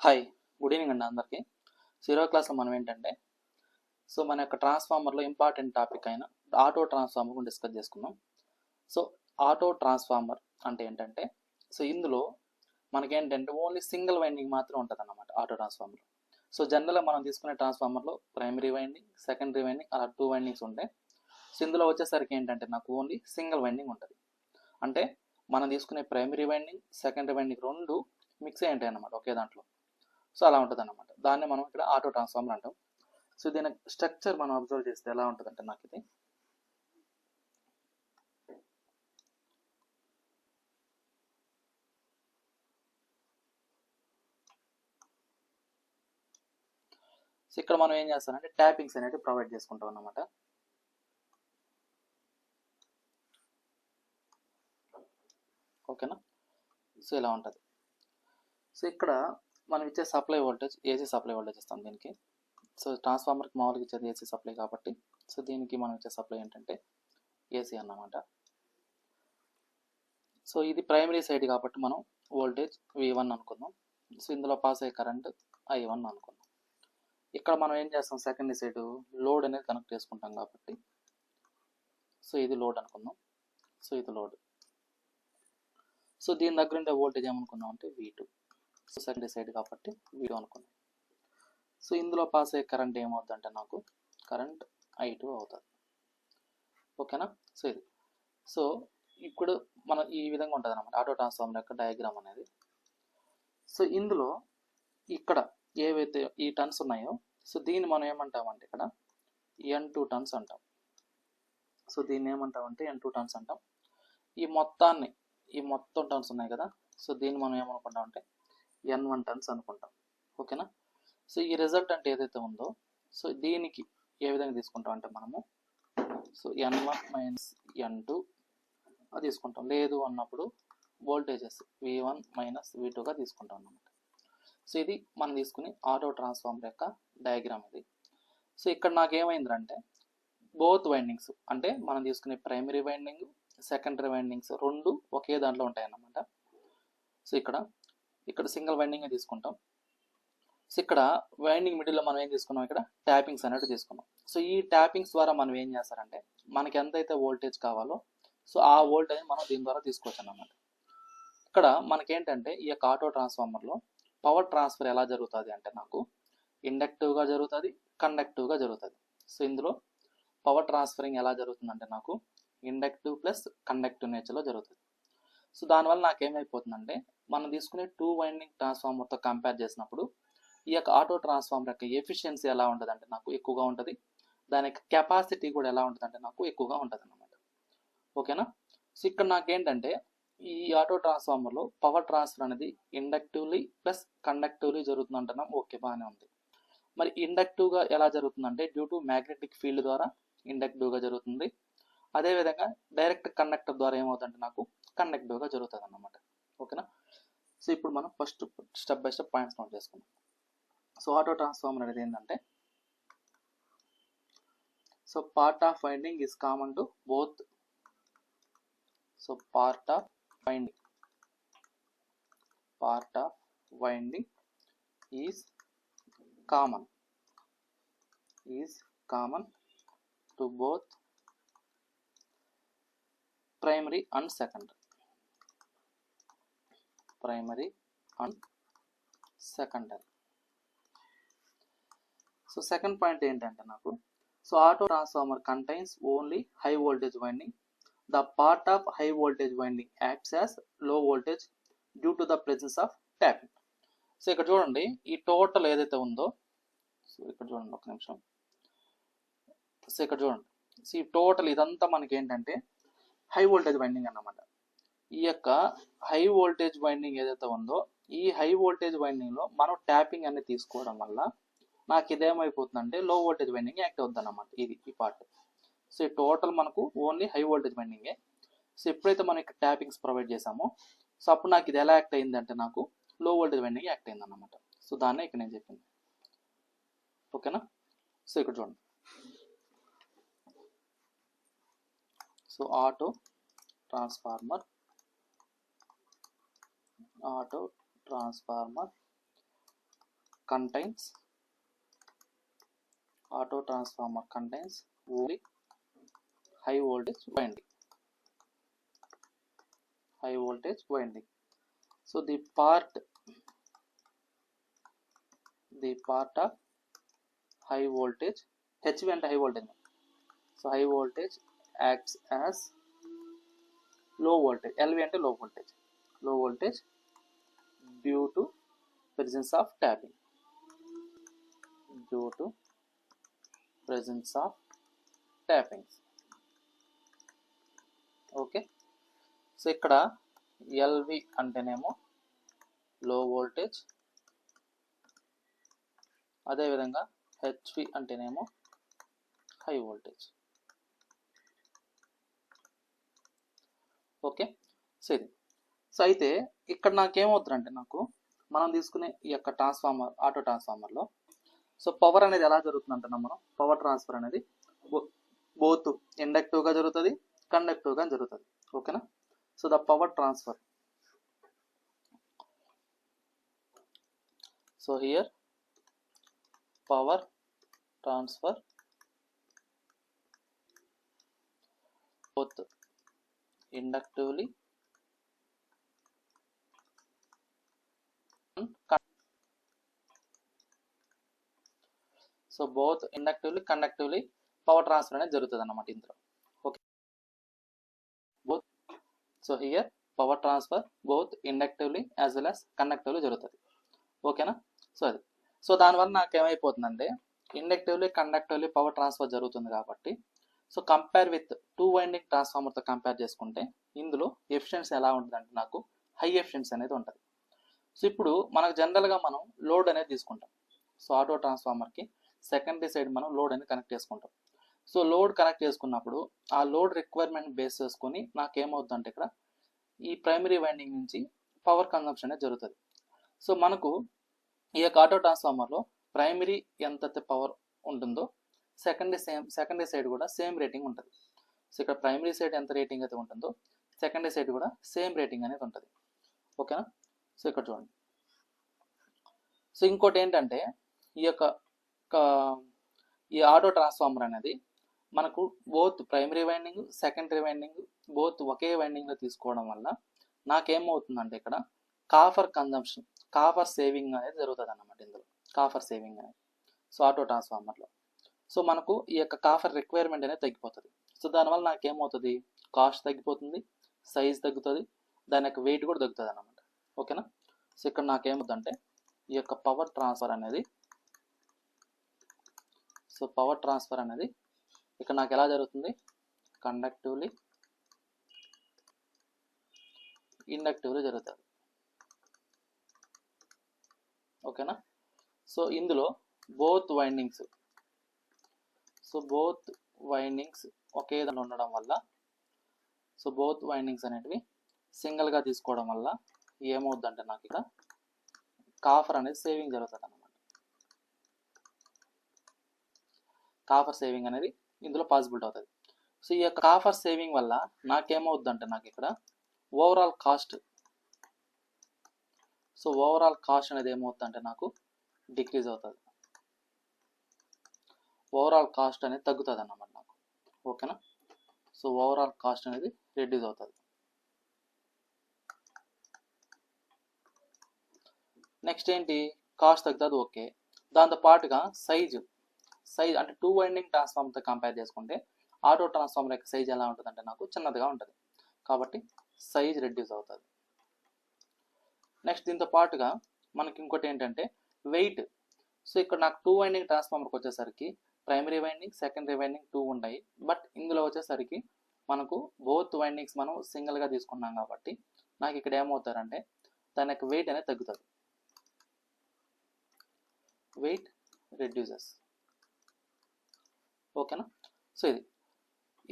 Hi, good evening అండి అందరికీ. Zero క్లాస్లో మనం ఏంటంటే మన యొక్క ట్రాన్స్ఫార్మర్లో ఇంపార్టెంట్ టాపిక్ అయిన ఆటో ట్రాన్స్ఫార్మర్ డిస్కస్ చేసుకుందాం. సో ఆటో ట్రాన్స్ఫార్మర్ అంటే ఏంటంటే ఇందులో మనకేంటంటే ఓన్లీ సింగిల్ వైండింగ్ మాత్రం ఉంటుంది అన్నమాట ఆటో ట్రాన్స్ఫార్మర్. సో జనరల్గా మనం తీసుకునే ట్రాన్స్ఫార్మర్లో ప్రైమరీ వైండింగ్, సెకండరీ వైండింగ్ అలా 2 వైండింగ్స్ ఉంటాయి. సో ఇందులో వచ్చేసరికి ఏంటంటే నాకు ఓన్లీ సింగిల్ వైండింగ్ ఉంటుంది. అంటే మనం తీసుకునే ప్రైమరీ వైండింగ్, సెకండరీ వైండింగ్ రెండు మిక్స్ అయి ఉంటాయి అన్నమాట ఒకే దాంట్లో. సో అలా ఉంటుంది అన్నమాట. దాన్ని మనం ఇక్కడ ఆటో ట్రాన్స్ఫార్మర్ అంటాం. సో దీని స్ట్రక్చర్ మనం అబ్జర్వ్ చేస్తే ఎలా ఉంటుందంటే నాకు ఇది ఇక్కడ మనం ఏం చేస్తామంటే ట్యాపింగ్స్ అనేవి ప్రొవైడ్ చేసుకుంటాం అన్నమాట. ఓకేనా. సో ఇలా ఉంటుంది. సో ఇక్కడ మనం ఇచ్చే supply voltage AC supply voltage ఇస్తాం దీనికి. సో ట్రాన్స్ఫార్మర్కి మామూలుగా ఇచ్చేది ఏసీ సప్లై కాబట్టి సో దీనికి మనం ఇచ్చే సప్లై ఏంటంటే ఏసీ అన్నమాట. సో ఇది ప్రైమరీ సైడ్ కాబట్టి మనం వోల్టేజ్ V1 అనుకుందాం. సో ఇందులో పాస్ అయ్యే కరెంట్ I1 అనుకుందాం. ఇక్కడ మనం ఏం చేస్తాం, సెకండరీ సైడ్ లోడ్ అనేది కనెక్ట్ చేసుకుంటాం కాబట్టి సో ఇది లోడ్ అనుకుందాం. సో ఇది లోడ్. సో దీని దగ్గర ఉండే వోల్టేజ్ ఏమనుకుందాం అంటే V2. సో సెకండరీ సైడ్ కాబట్టి V2 అనుకుందాం. సో ఇందులో పాస్ అయ్యే కరెంట్ ఏమవుతుంది అంటే నాకు కరెంట్ I2 అవుతుంది. ఓకేనా. సో ఇది సో ఇప్పుడు మనం ఈ విధంగా ఉంటుంది అన్నమాట ఆటో ట్రాన్స్ఫార్మర్ యొక్క డయాగ్రామ్ అనేది. సో ఇందులో ఇక్కడ ఏవైతే ఈ టర్న్స్ ఉన్నాయో సో దీన్ని మనం ఏమంటామంటే ఇక్కడ N2 టర్న్స్ అంటాం. సో దీన్ని ఏమంటామంటే N2 టర్న్స్ అంటాం. ఈ మొత్తం టర్న్స్ ఉన్నాయి కదా, సో దీన్ని మనం ఏమనుకుంటామంటే N1 టర్న్స్ అనుకుంటాం. ఓకేనా. సో ఈ రిజల్ట్ అంటే ఏదైతే ఉందో సో దీనికి ఏ విధంగా తీసుకుంటాం అంటే మనము సో N1 మైనస్ N2 అది తీసుకుంటాం. లేదు అన్నప్పుడు వోల్టేజెస్ V1 మైనస్ V2గా తీసుకుంటాం అన్నమాట. సో ఇది మనం తీసుకుని ఆటో ట్రాన్స్ఫార్మర్ యొక్క డయాగ్రామ్ ఇది. సో ఇక్కడ నాకు ఏమైందంటే బోత్ వైండింగ్స్ అంటే మనం తీసుకునే ప్రైమరీ వైండింగ్, సెకండరీ వైండింగ్స్ రెండు ఒకే దాంట్లో ఉంటాయి అన్నమాట. సో ఇక్కడ సింగిల్ వైండింగ్ తీసుకుంటాం. సో ఇక్కడ వైండింగ్ మిడిల్లో మనం ఏం తీసుకున్నాం, ఇక్కడ ట్యాపింగ్స్ అనేవి తీసుకున్నాం. సో ఈ ట్యాపింగ్స్ ద్వారా మనం ఏం చేస్తారంటే మనకి ఎంతైతే వోల్టేజ్ కావాలో సో ఆ వోల్టేజ్ మనం దీని ద్వారా తీసుకోవచ్చు అన్నమాట. ఇక్కడ మనకేంటంటే ఈ యొక్క ఆటో ట్రాన్స్ఫార్మర్లో పవర్ ట్రాన్స్ఫర్ ఎలా జరుగుతుంది అంటే నాకు ఇండక్టివ్గా జరుగుతుంది, కండక్టివ్గా జరుగుతుంది. సో ఇందులో పవర్ ట్రాన్స్ఫరింగ్ ఎలా జరుగుతుందంటే నాకు ఇండక్టివ్ ప్లస్ కండక్టివ్ నేచర్లో జరుగుతుంది. సో దానివల్ల నాకు ఏమైపోతుందంటే మనం తీసుకునే 2 వైండింగ్ ట్రాన్స్ఫార్మర్తో కంపేర్ చేసినప్పుడు ఈ యొక్క ఆటో ట్రాన్స్ఫార్మర్ యొక్క ఎఫిషియన్సీ ఎలా ఉంటుంది అంటే నాకు ఎక్కువగా ఉంటుంది. దాని యొక్క కెపాసిటీ కూడా ఎలా ఉంటుంది అంటే నాకు ఎక్కువగా ఉంటుంది అన్నమాట. ఓకేనా. సో ఇక్కడ నాకేంటంటే ఈ ఆటో ట్రాన్స్ఫార్మర్లో పవర్ ట్రాన్స్ఫర్ అనేది ఇండక్టివ్లీ ప్లస్ కండక్టివ్లీ జరుగుతుంది అంటున్నాం. ఓకే, బాగానే ఉంది. మరి ఇండక్టివ్గా ఎలా జరుగుతుందంటే డ్యూ టు మ్యాగ్నెటిక్ ఫీల్డ్ ద్వారా ఇండక్టివ్గా జరుగుతుంది. అదేవిధంగా డైరెక్ట్ కండక్టర్ ద్వారా ఏమవుతుందంటే నాకు కండక్టివ్గా జరుగుతుంది అన్నమాట. ఓకేనా. సో ఇప్పుడు మనం first step by step points note చేసుకుందాం. సో ఆటో ట్రాన్స్ఫార్మర్ అనేది ఏంటంటే so part of winding is common to both. So part of winding is common to both primary and secondary. So second point ఏంటంటే నాకు so auto transformer contains only high voltage winding. The part of high voltage winding acts as low voltage due to the presence of tapping. So ఇక్కడ చూడండి ఈ total ఏదైతే ఉందో so ఇక్కడ చూడండి ఒక నిమిషం. సో ఇక్కడ చూడండి సో ఈ టోటల్ ఇదంతా మనకి ఏంటంటే హై వోల్టేజ్ వైండింగ్ అన్నమాట. ఈ యొక్క హై వోల్టేజ్ వైండింగ్ ఏదైతే ఉందో ఈ హై వోల్టేజ్ వైండింగ్లో మనం ట్యాపింగ్ అనేది తీసుకోవడం వల్ల నాకు ఇదేమైపోతుందంటే లో వోల్టేజ్ వైండింగ్ యాక్ట్ అవుతుంది అన్నమాట. ఇది ఈ పార్ట్. సో ఈ టోటల్ మనకు ఓన్లీ హై వోల్టేజ్ వైండింగే. సో ఎప్పుడైతే మనం ఇక్కడ ట్యాపింగ్స్ ప్రొవైడ్ చేసామో సో అప్పుడు నాకు ఇది ఎలా యాక్ట్ అయింది అంటే నాకు లో వోల్టేజ్ వైండింగ్ యాక్ట్ అయింది అన్నమాట. సో దాన్నే ఇక్కడ నేను చెప్పింది. ఓకేనా. సో ఇక్కడ చూడండి so auto transformer contains only high voltage winding. So the part of high voltage, HV and high voltage, so high voltage acts as low voltage, LV and low voltage due to presence of tapping, okay. So ఇక్కడ LV అంటేనేమో లో voltage, అదేవిధంగా HV అంటేనేమో high voltage. Okay. So ఇది. So అయితే ఇక్కడ నాకేమవుతుందంటే, మనం తీసుకునే ఈ యొక్క ట్రాన్స్ఫార్మర్, ఆటో ట్రాన్స్ఫార్మర్లో సో పవర్ అనేది ఎలా జరుగుతుందంటే, మనం పవర్ ట్రాన్స్ఫర్ అనేది బోత్ ఇండక్టివ్గా జరుగుతుంది, కండక్టివ్గా జరుగుతుంది. ఓకేనా. So the power transfer, so here power transfer both inductively and conductively power transfer అనేది జరుగుతుంది అన్నమాట ఇందులో. Okay. Both, so here power transfer both ఇండక్టివ్లీ as well as conductively జరుగుతుంది. ఓకేనా. సో అది. సో దానివల్ల నాకేమైపోతుందంటే, ఇండక్టివ్లీ కండక్టివ్లీ పవర్ ట్రాన్స్ఫర్ జరుగుతుంది కాబట్టి, సో కంపేర్ విత్ 2 వైండింగ్ ట్రాన్స్ఫార్మర్తో కంపేర్ చేసుకుంటే ఇందులో ఎఫిషియన్సీ ఎలా ఉంటుందంటే, నాకు హై ఎఫిషియన్సీ అనేది ఉంటుంది. సో ఇప్పుడు మనకు జనరల్గా మనం లోడ్ అనేది తీసుకుంటాం. సో ఆటో ట్రాన్స్ఫార్మర్కి సెకండరీ సైడ్ మనం లోడ్ అనేది కనెక్ట్ చేసుకుంటాం. సో లోడ్ కనెక్ట్ చేసుకున్నప్పుడు ఆ లోడ్ రిక్వైర్మెంట్ బేస్ చేసుకొని నాకేమవుతుందంటే, ఇక్కడ ఈ ప్రైమరీ వైండింగ్ నుంచి పవర్ కన్జంప్షన్ అనేది జరుగుతుంది. సో మనకు ఈ యొక్క ఆటో ట్రాన్స్ఫార్మర్లో ప్రైమరీ ఎంతైతే పవర్ ఉంటుందో సెకండరీ సైడ్ కూడా సేమ్ రేటింగ్ ఉంటుంది. సో ఇక్కడ ప్రైమరీ సైడ్ ఎంత రేటింగ్ అయితే ఉంటుందో సెకండరీ సైడ్ కూడా సేమ్ రేటింగ్ అనేది ఉంటుంది. ఓకేనా. సో ఇక్కడ చూడండి. సో ఇంకోటి ఏంటంటే, ఈ ఆటో ట్రాన్స్ఫార్మర్ అనేది మనకు both primary winding, secondary winding both ఒకే వైండింగ్లో తీసుకోవడం వల్ల నాకేమవుతుందంటే, ఇక్కడ కాపర్ సేవింగ్ అనేది జరుగుతుంది అన్నమాట. ఇందులో కాపర్ సేవింగ్ అనేది, సో ఆటో ట్రాన్స్ఫార్మర్లో సో మనకు ఈ యొక్క కాపర్ రిక్వైర్మెంట్ అనేది తగ్గిపోతుంది. సో దానివల్ల నాకేమవుతుంది, కాస్ట్ తగ్గిపోతుంది, సైజ్ తగ్గుతుంది, దాని యొక్క వెయిట్ కూడా తగ్గుతుంది అన్నమాట. ఓకేనా. సో ఇక్కడ నాకేమవుతుందంటే, ఈ యొక్క పవర్ ట్రాన్స్ఫర్ అనేది ఇక్కడ నాకు ఎలా జరుగుతుంది, కండక్టివ్లీ ఇండక్టివ్లీ జరుగుతుంది. ఓకేనా. సో ఇందులో బోత్ వైండింగ్స్ ఒకే దాంట్లో ఉండడం వల్ల, సో బోత్ వైండింగ్స్ అనేటివి సింగిల్గా తీసుకోవడం వల్ల ఏమవుద్దంటే, నాకు ఇక్కడ కాపర్ అనేది సేవింగ్ జరుగుతుంది అన్నమాట. కాపర్ సేవింగ్ అనేది ఇందులో పాసిబిలిటీ అవుతుంది. సో ఈ యొక్క కాపర్ సేవింగ్ వల్ల నాకేమవుద్దంటే, నాకు ఇక్కడ ఓవరాల్ కాస్ట్ అనేది ఏమవుతుందంటే, నాకు డిక్రీజ్ అవుతుంది. ఓవరాల్ కాస్ట్ అనేది తగ్గుతుంది అన్నమాట నాకు. ఓకేనా. సో ఓవరాల్ కాస్ట్ అనేది రెడ్యూస్ అవుతుంది. నెక్స్ట్ ఏంటి, కాస్ట్ తగ్గుతుంది. ఓకే. దాంతోపాటుగా సైజ్ అంటే 2 వైండింగ్ ట్రాన్స్ఫార్మర్తో కంపేర్ చేసుకుంటే ఆటో ట్రాన్స్ఫార్మర్ యొక్క సైజ్ ఎలా ఉంటుందంటే, నాకు చిన్నదిగా ఉంటుంది కాబట్టి సైజ్ రెడ్యూస్ అవుతుంది. నెక్స్ట్ దీంతో పాటుగా మనకి ఇంకోటి ఏంటంటే వెయిట్. సో ఇక్కడ నాకు 2 వైండింగ్ ట్రాన్స్ఫార్మర్కి వచ్చేసరికి ప్రైమరీ వైండింగ్, సెకండరీ వైండింగ్ 2 ఉంటాయి. బట్ ఇందులో వచ్చేసరికి మనకు బోత్ వైండింగ్స్ మనం సింగిల్గా తీసుకున్నాం కాబట్టి నాకు ఇక్కడ ఏమవుతారంటే, దాని యొక్క వెయిట్ అనేది తగ్గుతుంది, వెయిట్ రెడ్యూసెస్. ఓకేనా. సో ఇది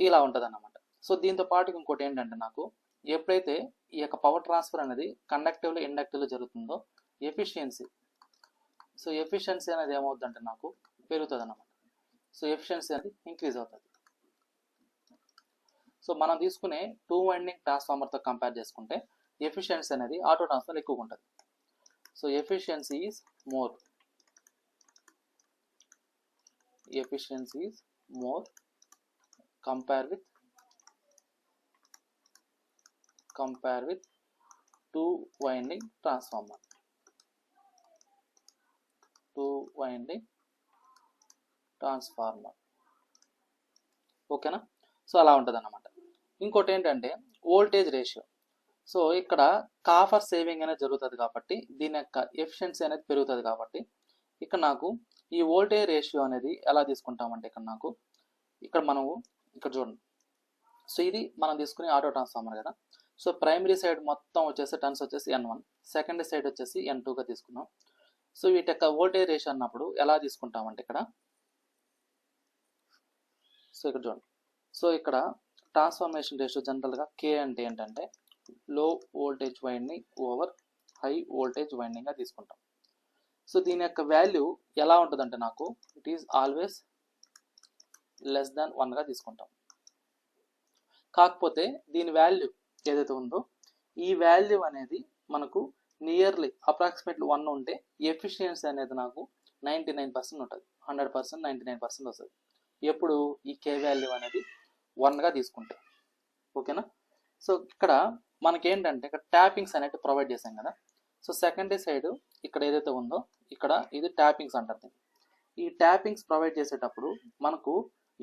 ఇలా ఉంటుంది అన్నమాట. సో దీంతో పాటు ఇంకోటి ఏంటంటే, నాకు ఎప్పుడైతే ఈ యొక్క పవర్ ట్రాన్స్ఫర్ అనేది కండక్టివ్లో ఇండక్టివ్లో జరుగుతుందో ఎఫిషియన్సీ అనేది ఏమవుతుందంటే, నాకు పెరుగుతుంది అన్నమాట. సో ఎఫిషియన్సీ అనేది ఇంక్రీజ్ అవుతుంది. సో మనం తీసుకునే 2 వైండింగ్ ట్రాన్స్ఫార్మర్తో కంపేర్ చేసుకుంటే ఎఫిషియన్సీ అనేది ఆటో ట్రాన్స్ఫర్ ఎక్కువగా ఉంటుంది. So efficiency is more efficiency is more compare with two winding transformer. ఓకేనా. సో అలా ఉంటుంది అన్నమాట. ఇంకోటి ఏంటంటే వోల్టేజ్ రేషియో. సో ఇక్కడ కాపర్ సేవింగ్ అనేది జరుగుతుంది కాబట్టి దీని యొక్క ఎఫిషియన్సీ అనేది పెరుగుతుంది కాబట్టి ఇక్కడ నాకు ఈ వోల్టేజ్ రేషియో అనేది ఎలా తీసుకుంటామంటే ఇక్కడ మనము ఇక్కడ చూడండి. సో ఇది మనం తీసుకునే ఆటో ట్రాన్స్ఫార్మర్ కదా. సో ప్రైమరీ సైడ్ మొత్తం వచ్చేసి టర్న్స్ వచ్చేసి N1, సెకండరీ సైడ్ వచ్చేసి N2గా తీసుకున్నాం. సో వీటి యొక్క వోల్టేజ్ రేషియో అన్నప్పుడు ఎలా తీసుకుంటామంటే ఇక్కడ చూడండి. సో ఇక్కడ ట్రాన్స్ఫర్మేషన్ రేషియో జనరల్గా K అంటే ఏంటంటే low voltage winding over high voltage వైండింగ్గా తీసుకుంటాం. సో దీని యొక్క వాల్యూ ఎలా ఉంటుందంటే నాకు it is always less than 1గా తీసుకుంటాం. కాకపోతే దీని వాల్యూ ఏదైతే ఉందో ఈ వాల్యూ అనేది మనకు నియర్లీ అప్రాక్సిమేట్లీ 1 ఉంటే ఎఫిషియన్సీ అనేది నాకు 99% ఉంటుంది. 100% 99% వస్తుంది ఎప్పుడు ఈ K వాల్యూ అనేది 1గా తీసుకుంటే. ఓకేనా. సో ఇక్కడ మనకేంటంటే ఇక్కడ ట్యాపింగ్స్ అనేవి ప్రొవైడ్ చేసాం కదా. సో సెకండరీ సైడ్ ఇక్కడ ఏదైతే ఉందో ఇక్కడ ఇది ట్యాపింగ్స్ అంటారు. ఈ ట్యాపింగ్స్ ప్రొవైడ్ చేసేటప్పుడు మనకు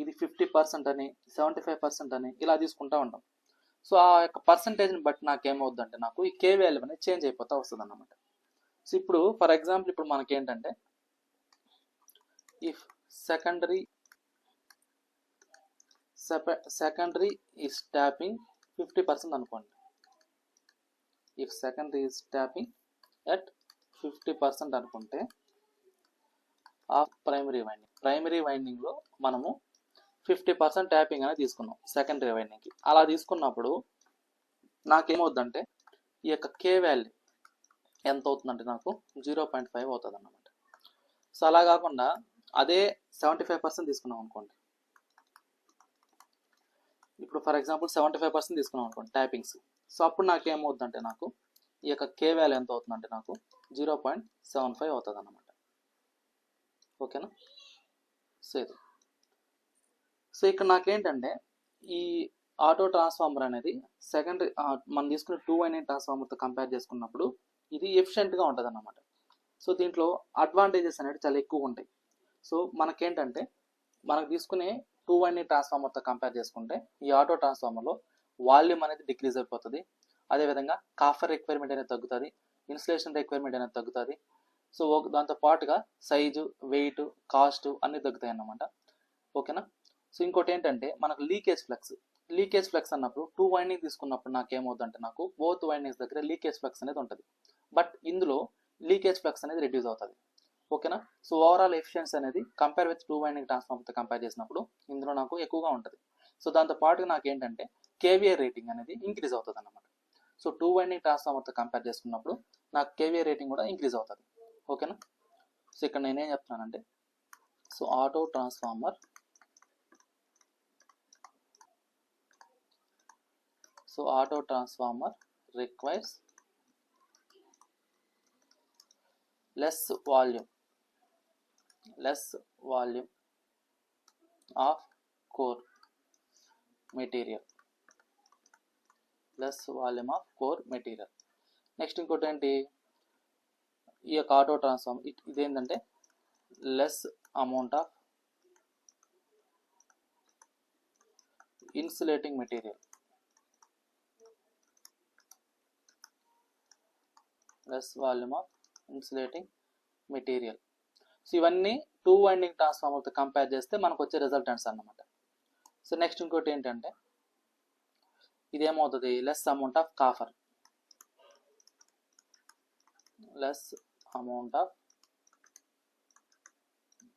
ఇది 50% అని 75% అని ఇలా తీసుకుంటూ ఉంటాం. సో ఆ యొక్క పర్సంటేజ్ని బట్టి నాకేమవుద్దంటే నాకు ఈ K వాల్యూ అనేది చేంజ్ అయిపోతూ వస్తుంది అన్నమాట. సో ఇప్పుడు ఫర్ ఎగ్జాంపుల్ ఇప్పుడు మనకేంటంటే ఇఫ్ సెకండరీ ఈస్ ట్యాపింగ్ 50% అనుకోండి. If secondary is tapping at 50% అనుకుంటే ఆఫ్ ప్రైమరీ వైండింగ్లో మనము 50% ట్యాపింగ్ అనేది తీసుకున్నాం సెకండరీ వైండింగ్కి. అలా తీసుకున్నప్పుడు నాకేమవుద్దంటే ఈ యొక్క K వాల్యూ ఎంత అవుతుందంటే నాకు 0.5 అవుతుంది అన్నమాట. సో అలా కాకుండా అదే 75% తీసుకున్నాం అనుకోండి. ఇప్పుడు ఫర్ ఎగ్జాంపుల్ 75% తీసుకున్నాం అనుకోండి ట్యాపింగ్స్. సో అప్పుడు నాకేమవుతుందంటే నాకు ఈ యొక్క K వాల్యూ ఎంత అవుతుందంటే నాకు 0.75 అవుతుంది అన్నమాట. ఓకేనా. సో ఇక్కడ నాకేంటంటే ఈ ఆటో ట్రాన్స్ఫార్మర్ అనేది సెకండరీ మనం తీసుకునే 2 వైండింగ్ ట్రాన్స్ఫార్మర్తో కంపేర్ చేసుకున్నప్పుడు ఇది ఎఫిషియెంట్గా ఉంటుంది అన్నమాట. సో దీంట్లో అడ్వాంటేజెస్ అనేవి చాలా ఎక్కువ ఉంటాయి. సో మనకేంటంటే మనకు తీసుకునే 2 వైండింగ్ ట్రాన్స్ఫార్మర్తో కంపేర్ చేసుకుంటే ఈ ఆటో ట్రాన్స్ఫార్మర్లో వాల్యూమ్ అనేది డిక్రీజ్ అయిపోతుంది. అదేవిధంగా కాపర్ రిక్వైర్మెంట్ అనేది తగ్గుతుంది, ఇన్సులేషన్ రిక్వైర్మెంట్ అనేది తగ్గుతుంది. సో దాంతో పాటుగా సైజు, వెయిట్, కాస్ట్ అన్నీ తగ్గుతాయి అన్నమాట. ఓకేనా. సో ఇంకోటి ఏంటంటే మనకు లీకేజ్ ఫ్లక్స్ అన్నప్పుడు 2 వైండింగ్ తీసుకున్నప్పుడు నాకేమవుతుందంటే నాకు బోత్ వైండింగ్స్ దగ్గర లీకేజ్ ఫ్లక్స్ అనేది ఉంటుంది. బట్ ఇందులో లీకేజ్ ఫ్లక్స్ అనేది రిడ్యూస్ అవుతుంది. ఓకేనా. సో ఓవరాల్ ఎఫిషియన్సీ అనేది కంపేర్ విత్ 2 వైండింగ్ ట్రాన్స్ఫార్మర్తో కంపేర్ చేసినప్పుడు ఇందులో నాకు ఎక్కువగా ఉంటుంది. సో దాంతో పాటుగా నాకు ఏంటంటే KVA రేటింగ్ అనేది ఇంక్రీజ్ అవుతుంది అన్నమాట. సో 2 వైండింగ్ ట్రాన్స్ఫార్మర్తో కంపేర్ చేసుకున్నప్పుడు నాకు KVA రేటింగ్ కూడా ఇంక్రీజ్ అవుతుంది. ఓకేనా. సో ఇక్కడ నేనేం చెప్తున్నానంటే so auto transformer requires less volume of core material. Next ఇంకోటి ఏంటి ఈ యొక్క ఆటో ట్రాన్స్ఫార్మర్ ఇదేంటంటే less amount of insulating material. So ఇవన్నీ 2 వైండింగ్ ట్రాన్స్ఫార్మర్తో కంపేర్ చేస్తే మనకు వచ్చే రిజల్టెంట్స్ అన్నమాట. సో నెక్స్ట్ ఇంకోటి ఏంటంటే ఇదేమవుతుంది less amount of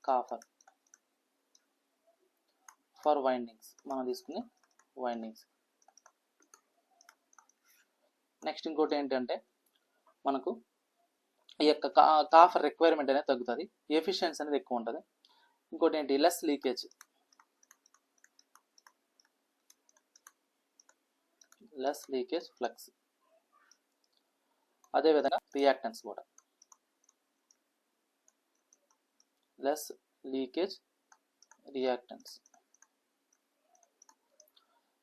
copper for windings, మనం తీసుకునే వైండింగ్స్. నెక్స్ట్ ఇంకోటి ఏంటంటే మనకు ఈ యొక్క కాపర్ రిక్వైర్మెంట్ అనేది తగ్గుతుంది, ఎఫిషియన్సీ అనేది ఎక్కువ ఉంటుంది. ఇంకోటి ఏంటి లెస్ లీకేజ్ ఫ్లక్స్. అదేవిధంగా రియాక్టెన్స్ కూడా less leakage reactance.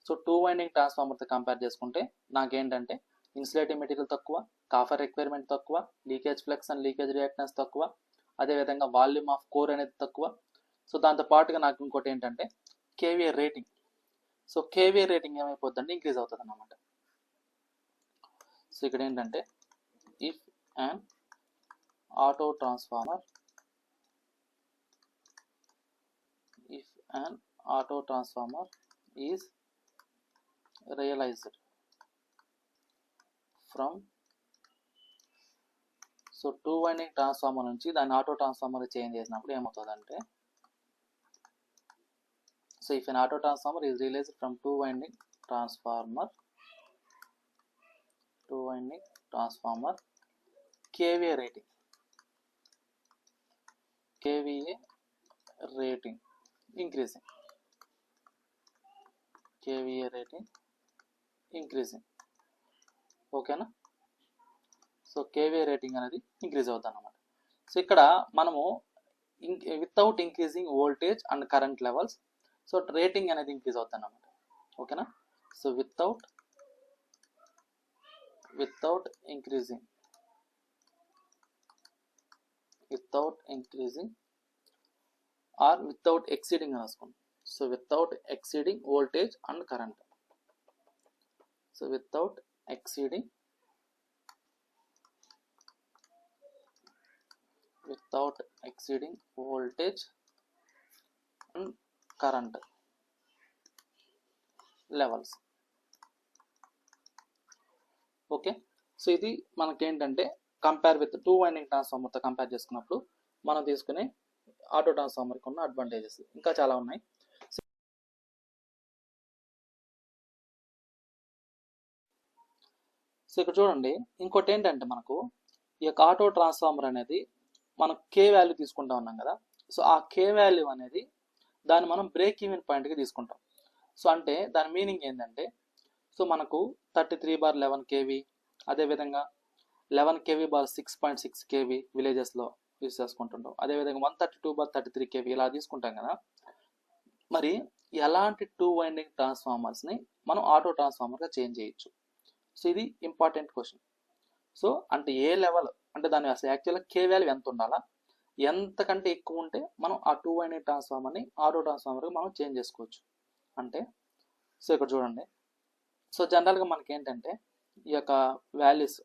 So 2 winding ట్రాన్స్ఫార్మర్తో కంపేర్ చేసుకుంటే నాకేంటంటే ఇన్సులేటింగ్ మెటీరియల్ తక్కువ, కాపర్ రిక్వైర్మెంట్ తక్కువ, leakage flux and leakage reactance తక్కువ, అదేవిధంగా వాల్యూమ్ ఆఫ్ కోర్ అనేది తక్కువ. సో దాంతో పాటుగా నాకు ఇంకోటి ఏంటంటే కేవీఏ రేటింగ్. సో కేవీఏ రేటింగ్ ఏమైపోతుందంటే ఇంక్రీజ్ అవుతుంది అన్నమాట. సో ఇక్కడ ఏంటంటే if and auto transformer is realized from, so 2 winding transformer నుంచి దాన్ని ఆటో ట్రాన్స్ఫార్మర్ చేంజ్ చేసినప్పుడు ఏమవుతుందంటే, so if an auto transformer is realized from 2 winding transformer KVA rating increasing. ఓకేనా? సో కేవీఏ రేటింగ్ అనేది ఇంక్రీజ్ అవుతుంది అన్నమాట. సో ఇక్కడ మనము without increasing voltage and current levels, so rating అనేది ఇంక్రీజ్ అవుతుంది అన్నమాట. ఓకేనా? So without increasing or without exceeding రాసుకోండి. So without exceeding voltage and current. So without exceeding voltage and current levels. Okay. So ఇది మనకేంటంటే compare with 2 winding ట్రాన్స్ఫార్మర్తో compare చేసుకున్నప్పుడు మనం తీసుకునే ఆటో ట్రాన్స్ఫార్మర్కి ఉన్న అడ్వాంటేజెస్ ఇంకా చాలా ఉన్నాయి. సో ఇక్కడ చూడండి, ఇంకోటి ఏంటంటే మనకు ఈ యొక్క ఆటో ట్రాన్స్ఫార్మర్ అనేది మనం కే వాల్యూ తీసుకుంటా ఉన్నాం కదా. సో ఆ కే వాల్యూ అనేది దాన్ని మనం బ్రేక్ ఈవెన్ పాయింట్కి తీసుకుంటాం. సో అంటే దాని మీనింగ్ ఏంటంటే, సో మనకు 33/11 కేవీ, అదేవిధంగా 11 kV/6.6 kV విలేజెస్లో యూజ్ చేసుకుంటుంటాం. అదేవిధంగా 132/33 kV ఇలా తీసుకుంటాం కదా. మరి ఎలాంటి 2 వైండింగ్ ట్రాన్స్ఫార్మర్స్ని మనం ఆటో ట్రాన్స్ఫార్మర్గా చేంజ్ చేయొచ్చు? సో ఇది ఇంపార్టెంట్ క్వశ్చన్. సో అంటే ఏ లెవెల్ అంటే దాని అసలు యాక్చువల్గా కే వాల్యూ ఎంత ఉండాలా, ఎంతకంటే ఎక్కువ ఉంటే మనం ఆ 2 వైండింగ్ ట్రాన్స్ఫార్మర్ని ఆటో ట్రాన్స్ఫార్మర్గా మనం చేంజ్ చేసుకోవచ్చు అంటే. సో ఇక్కడ చూడండి, సో జనరల్గా మనకి ఏంటంటే ఈ యొక్క వాల్యూస్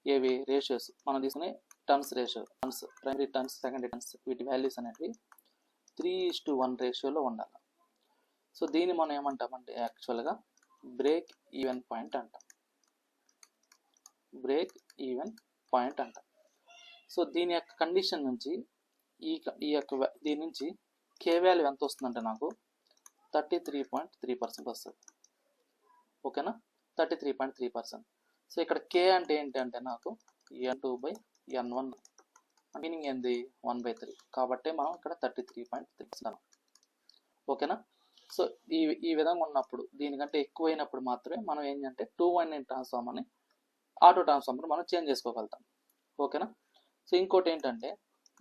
ఏవి రేషియోస్ మనం తీసుకునే turns ratio, turns primary turns, secondary turns, వీటి వాల్యూస్ అనేవి 3:1 రేషియోలో ఉండాలి. సో దీన్ని మనం ఏమంటామంటే యాక్చువల్గా బ్రేక్ ఈవెన్ పాయింట్ అంటాం. సో దీని యొక్క కండిషన్ నుంచి దీని నుంచి కే వాల్యూ ఎంత వస్తుందంటే నాకు 33.3% వస్తుంది. ఓకేనా? 33.3%. సో ఇక్కడ కే అంటే ఏంటంటే నాకు N2/N1, మీనింగ్ ఏంది 1/3, కాబట్టి మనం ఇక్కడ 33.3%. ఓకేనా? సో ఈ విధంగా ఉన్నప్పుడు దీనికంటే ఎక్కువైనప్పుడు మాత్రమే మనం ఏంటంటే 2 వైండింగ్ ట్రాన్స్ఫార్మర్ని ఆటో ట్రాన్స్ఫార్మర్ మనం చేంజ్ చేసుకోగలుగుతాం. ఓకేనా? సో ఇంకోటి ఏంటంటే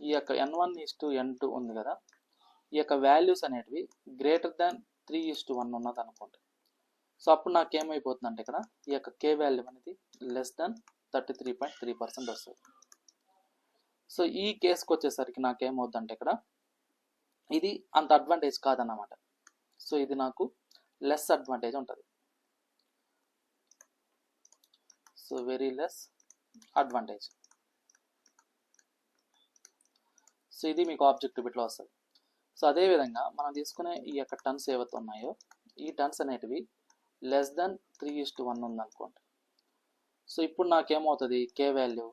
ఈ యొక్క N1:N2 ఉంది కదా, ఈ యొక్క వాల్యూస్ అనేటివి గ్రేటర్ దాన్ 3:1 ఉన్నది అనుకోండి. సో అప్పుడు నాకు ఏమైపోతుందంటే ఇక్కడ ఈ యొక్క కే వాల్యూ అనేది లెస్ దాన్ 33.3% వస్తుంది. సో ఈ కేసుకి వచ్చేసరికి నాకేమవుతుందంటే ఇక్కడ ఇది అంత అడ్వాంటేజ్ కాదన్నమాట. సో ఇది నాకు లెస్ అడ్వాంటేజ్ ఉంటుంది. So very less advantage. So ఇది మీకు ఆబ్జెక్టివ్ బిట్లో వస్తుంది. సో అదేవిధంగా మనం తీసుకునే ఈ యొక్క టర్న్స్ ఏవైతే ఉన్నాయో ఈ టర్న్స్ అనేటివి లెస్ దాన్ 3:1 ఉందనుకోండి. సో ఇప్పుడు నాకేమవుతుంది, కే వాల్యూ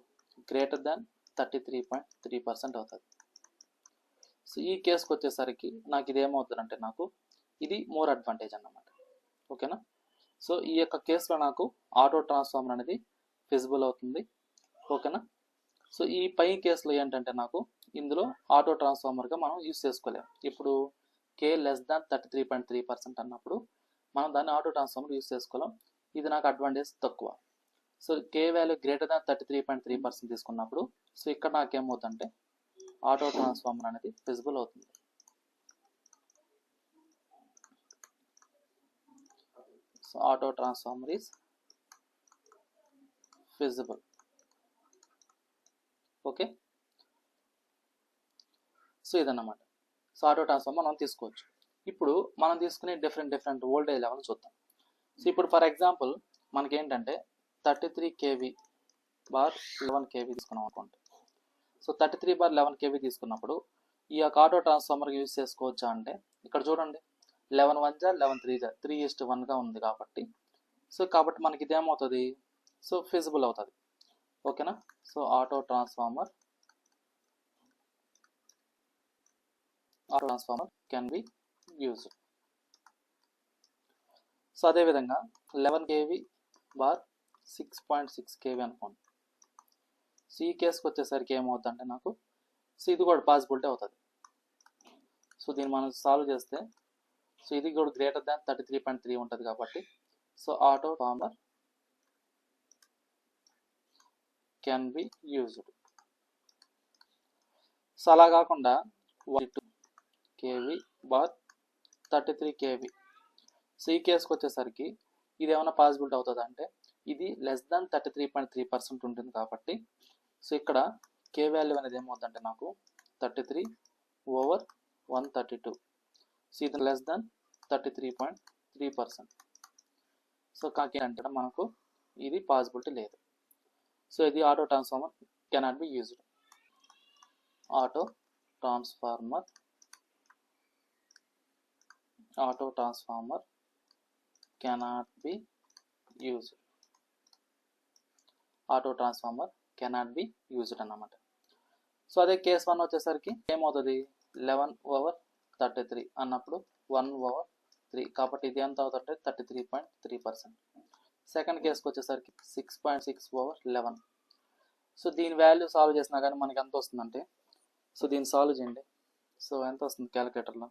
గ్రేటర్ దాన్ 33.3% అవుతుంది. సో ఈ కేసుకి వచ్చేసరికి నాకు ఇది ఏమవుతుందంటే నాకు ఇది మోర్ అడ్వాంటేజ్ అన్నమాట. ఓకేనా? సో ఈ యొక్క కేసులో నాకు ఆటో ట్రాన్స్ఫార్మర్ అనేది ఫిజిబుల్ అవుతుంది. ఓకేనా? సో ఈ పై కేసులో ఏంటంటే నాకు ఇందులో ఆటో ట్రాన్స్ఫార్మర్గా మనం యూజ్ చేసుకోలేము. ఇప్పుడు కే లెస్ దాన్ 33.3% అన్నప్పుడు మనం దాన్ని ఆటో ట్రాన్స్ఫార్మర్ యూజ్ చేసుకోలేం. ఇది నాకు అడ్వాంటేజ్ తక్కువ. సో కే వాల్యూ గ్రేటర్ దాన్ 33.3% తీసుకున్నప్పుడు సో ఇక్కడ నాకేమవుతుందంటే ఆటో ట్రాన్స్ఫార్మర్ అనేది ఫిజిబుల్ అవుతుంది. So auto transformer is feasible. Okay, so ఇదన్నమాట. సో ఆటో ట్రాన్స్ఫార్మర్ మనం తీసుకోవచ్చు. ఇప్పుడు మనం తీసుకునే డిఫరెంట్ వోల్టేజ్ లెవెల్ చూద్దాం. సో ఇప్పుడు ఫర్ ఎగ్జాంపుల్ మనకి ఏంటంటే 33 kV బార్ 11 kV తీసుకున్నాం అనుకోండి. సో 33 బార్ 11 kV తీసుకున్నప్పుడు ఈ యొక్క ఆటో ట్రాన్స్ఫార్మర్ యూజ్ చేసుకోవచ్చా అంటే ఇక్కడ చూడండి 11 1 జా 11 3 జా 3:1గా ఉంది కాబట్టి కాబట్టి మనకి ఇదేమవుతుంది, సో ఫిజిబుల్ అవుతుంది. ఓకేనా. So auto transformer can be used. So అదేవిధంగా 11 kV బార్ 6.6 kV అనుకోండి. సో ఈ కేసుకి వచ్చేసరికి ఏమవుతుందంటే నాకు సో ఇది కూడా పాసిబిలిటీ అవుతుంది. సో దీన్ని మనం సాల్వ్ చేస్తే సో ఇది కూడా గ్రేటర్ దాన్ 33.3 ఉంటుంది కాబట్టి so auto transformer can be used. So అలా కాకుండా 2 kV బార్ 33 kV. సో ఈ కేసుకి వచ్చేసరికి ఇది ఏమైనా పాసిబిలిటీ అవుతుంది అంటే ఇది లెస్ దాన్ 33.3% ఉంటుంది కాబట్టి సో ఇక్కడ కే వాల్యూ అనేది ఏమవుతుందంటే నాకు 33/132. సో ఇది లెస్ దాన్ 33.3%. సో కాకి అంటే మనకు ఇది పాసిబిలిటీ లేదు. సో ఇది auto transformer cannot be used. Auto transformer cannot be used. Auto transformer cannot be used అన్నమాట. సో అదే కేస్ 1 వచ్చేసరికి ఏమవుతుంది 11/33 అన్నప్పుడు 1/3 కాబట్టి ఇది ఎంత అవుతుంటే 33.3%. సెకండ్ కేసుకి వచ్చేసరికి 6.6/11. సో దీని వాల్యూ సాల్వ్ చేసినా కానీ మనకి ఎంత వస్తుందంటే సో దీన్ని సాల్వ్ చేయండి. సో ఎంత వస్తుంది క్యాలిక్యులేటర్లో,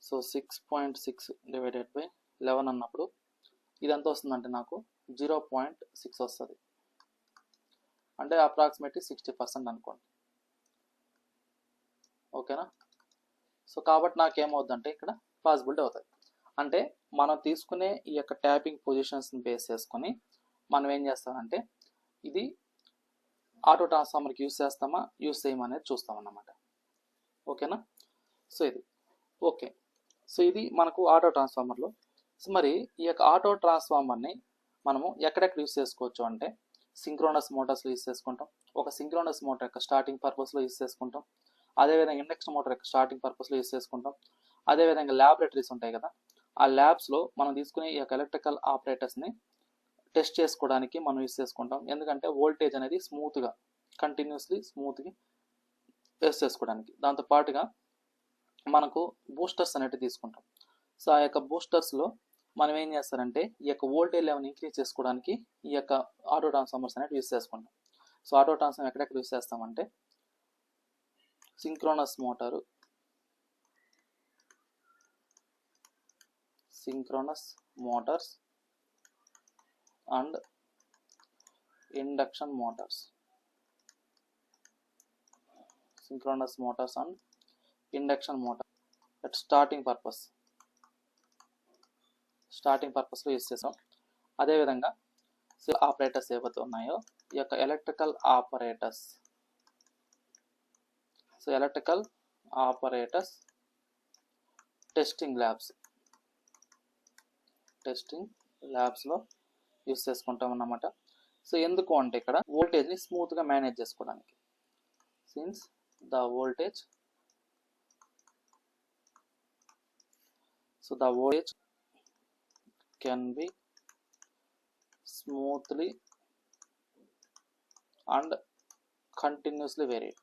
సో 6.6 డివైడెడ్ బై 11 అన్నప్పుడు ఇది ఎంత వస్తుందంటే నాకు 0.6 వస్తుంది. అంటే అప్రాక్సిమేట్లీ 60% అనుకోండి. ఓకేనా. సో కాబట్టి నాకు ఏమవుతుందంటే ఇక్కడ పాసిబిలిటీ అవుతుంది. అంటే మనం తీసుకునే ఈ యొక్క ట్యాపింగ్ పొజిషన్స్ని బేస్ చేసుకొని మనం ఏం చేస్తామంటే ఇది ఆటో ట్రాన్స్ఫార్మర్కి యూజ్ చేస్తామా యూజ్ చేయమనేది చూస్తామన్నమాట. ఓకేనా. సో ఇది ఓకే. సో ఇది మనకు ఆటో ట్రాన్స్ఫార్మర్లో. సో మరి ఈ యొక్క ఆటో ట్రాన్స్ఫార్మర్ని మనము ఎక్కడెక్కడ యూజ్ చేసుకోవచ్చు అంటే సింక్రోనస్ మోటార్స్లో యూజ్ చేసుకుంటాం. ఒక సింక్రోనస్ మోటార్ యొక్క స్టార్టింగ్ పర్పస్లో యూజ్ చేసుకుంటాం. అదేవిధంగా ఇండక్షన్ మోటార్ యొక్క స్టార్టింగ్ పర్పస్లో యూజ్ చేసుకుంటాం. అదేవిధంగా ల్యాబొరేటరీస్ ఉంటాయి కదా, ఆ ల్యాబ్స్లో మనం తీసుకునే ఈ యొక్క ఎలక్ట్రికల్ ఆపరేటర్స్ని టెస్ట్ చేసుకోవడానికి మనం యూజ్ చేసుకుంటాం. ఎందుకంటే వోల్టేజ్ అనేది స్మూత్గా కంటిన్యూస్లీ స్మూత్గా టెస్ట్ చేసుకోవడానికి. దాంతోపాటుగా మనకు బూస్టర్స్ అనేవి తీసుకుంటాం. సో ఆ యొక్క బూస్టర్స్లో మనం ఏం చేస్తారంటే ఈ యొక్క వోల్టేజ్ లెవెల్ ఇంక్రీజ్ చేసుకోవడానికి ఈ యొక్క ఆటో ట్రాన్స్ఫార్మర్స్ అనేవి యూజ్ చేసుకుంటాం. సో ఆటో ట్రాన్స్ఫార్మర్ ఎక్కడెక్కడ యూజ్ చేస్తామంటే synchronous motors and induction motors. Synchronous motors and induction motor at starting పర్పస్లో యూజ్ చేసాం. అదేవిధంగా ఆపరేటర్స్ ఏవైతే ఉన్నాయో ఈ యొక్క ఎలక్ట్రికల్ ఆపరేటర్స్ టెస్టింగ్ ల్యాబ్స్లో యూజ్ చేసుకుంటాం అన్నమాట. సో ఎందుకు అంటే ఇక్కడ వోల్టేజ్ని స్మూత్గా మేనేజ్ చేసుకోవడానికి. Since the voltage can be smoothly and continuously varied.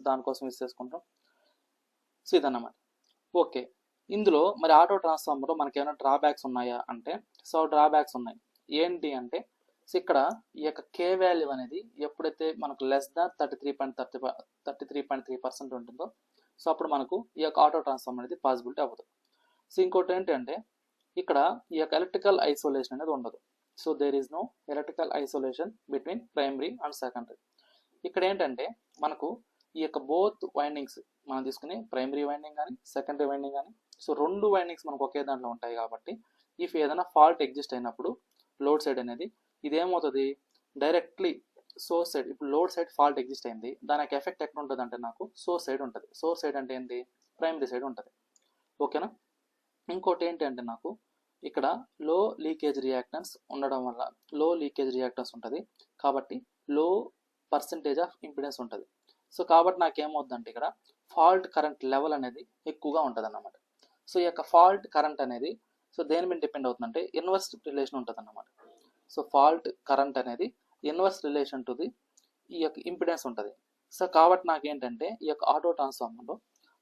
దానికోసం యూజ్ చేసుకుంటాం. సో ఇదన్నమాట. ఓకే. ఇందులో మరి ఆటో ట్రాన్స్ఫార్మర్లో మనకి ఏమైనా డ్రాబ్యాక్స్ ఉన్నాయా అంటే సో డ్రాబ్యాక్స్ ఉన్నాయి. ఏంటి అంటే సో ఇక్కడ ఈ యొక్క కే వాల్యూ అనేది ఎప్పుడైతే మనకు లెస్ దాన్ 33.3% ఉంటుందో సో అప్పుడు మనకు ఈ యొక్క ఆటో ట్రాన్స్ఫార్మర్ అనేది పాసిబిలిటీ అవ్వదు. సో ఇంకోటి ఏంటంటే ఇక్కడ ఈ యొక్క ఎలక్ట్రికల్ ఐసోలేషన్ అనేది ఉండదు. So there is no electrical isolation between primary and secondary. ఇక్కడ ఏంటంటే మనకు ఈ యొక్క బోత్ వైండింగ్స్ మనం తీసుకుని ప్రైమరీ వైండింగ్ కానీ సెకండరీ వైండింగ్ కానీ, సో రెండు వైండింగ్స్ మనకు ఒకే దాంట్లో ఉంటాయి కాబట్టి ఇఫ్ ఏదైనా ఫాల్ట్ ఎగ్జిస్ట్ అయినప్పుడు లోడ్ సైడ్ అనేది ఇదేమవుతుంది, డైరెక్ట్లీ సోర్స్ సైడ్, ఇప్పుడు లోడ్ సైడ్ ఫాల్ట్ ఎగ్జిస్ట్ అయింది, దానికి ఎఫెక్ట్ ఎక్కడ ఉంటుంది అంటే నాకు సోర్స్ సైడ్ ఉంటుంది. సోర్స్ సైడ్ అంటే ఏంటి, ప్రైమరీ సైడ్ ఉంటుంది. ఓకేనా. ఇంకోటి ఏంటి అంటే నాకు ఇక్కడ లో లీకేజ్ రియాక్టెన్స్ ఉండడం వల్ల, లో లీకేజ్ రియాక్టెన్స్ ఉంటుంది కాబట్టి లో పర్సంటేజ్ ఆఫ్ ఇంపిడెన్స్ ఉంటుంది. సో కాబట్టి నాకేమవుతుందంటే ఇక్కడ ఫాల్ట్ కరెంట్ లెవెల్ అనేది ఎక్కువగా ఉంటుంది అన్నమాట. సో ఈ యొక్క ఫాల్ట్ కరెంట్ అనేది సో దేని మీద డిపెండ్ అవుతుందంటే ఇన్వర్స్ రిలేషన్ ఉంటుంది అన్నమాట. సో ఫాల్ట్ కరెంట్ అనేది ఇన్వర్స్ రిలేషన్ టు ది ఈ యొక్క ఇంపిడెన్స్ ఉంటుంది. సో కాబట్టి నాకేంటంటే ఈ యొక్క ఆటో ట్రాన్స్ఫార్మర్లో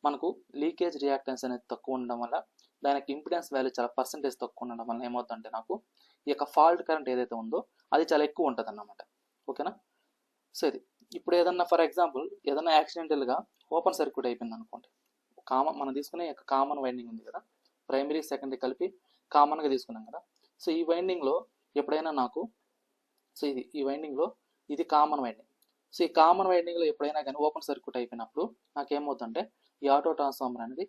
మనకు లీకేజ్ రియాక్టెన్స్ అనేది తక్కువ ఉండడం వల్ల, దానికి ఇంపిడెన్స్ వాల్యూ చాలా పర్సంటేజ్ తక్కువ ఉండడం వల్ల ఏమవుతుందంటే నాకు ఈ యొక్క ఫాల్ట్ కరెంట్ ఏదైతే ఉందో అది చాలా ఎక్కువ ఉంటుంది అన్నమాట. ఓకేనా. సో ఇది ఇప్పుడు ఏదన్నా ఫర్ ఎగ్జాంపుల్ ఏదైనా యాక్సిడెంటల్గా ఓపెన్ సర్క్యూట్ అయిపోయింది అనుకోండి, మనం తీసుకునే యొక్క కామన్ వైండింగ్ ఉంది కదా, ప్రైమరీ సెకండరీ కలిపి కామన్గా తీసుకున్నాం కదా. సో ఈ వైండింగ్లో ఎప్పుడైనా నాకు సో ఈ వైండింగ్లో ఇది కామన్ వైండింగ్. సో ఈ కామన్ వైండింగ్లో ఎప్పుడైనా కానీ ఓపెన్ సర్క్యూట్ అయిపోయినప్పుడు నాకేమవుతుందంటే ఈ ఆటో ట్రాన్స్ఫార్మర్ అనేది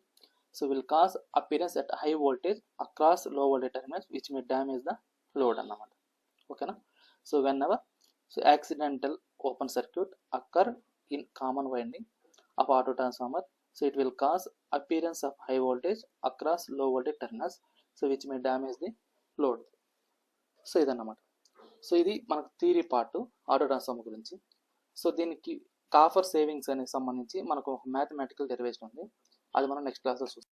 so will cause appearance at high voltage across low voltage terminals which may damage the load అన్నమాట. ఓకేనా. So whenever so accidental open circuit occur in common winding of auto transformer, so it will cause appearance of high voltage across low voltage terminals so which may damage the load. So ఇదన్నమాట. So ఇది మనకు theory part auto transformer గురించి. So దీనికి copper savings అనేది సంబంధించి మనకు ఒక mathematical derivation ఉంది, అది మనం నెక్స్ట్ క్లాస్లో చూస్తాం.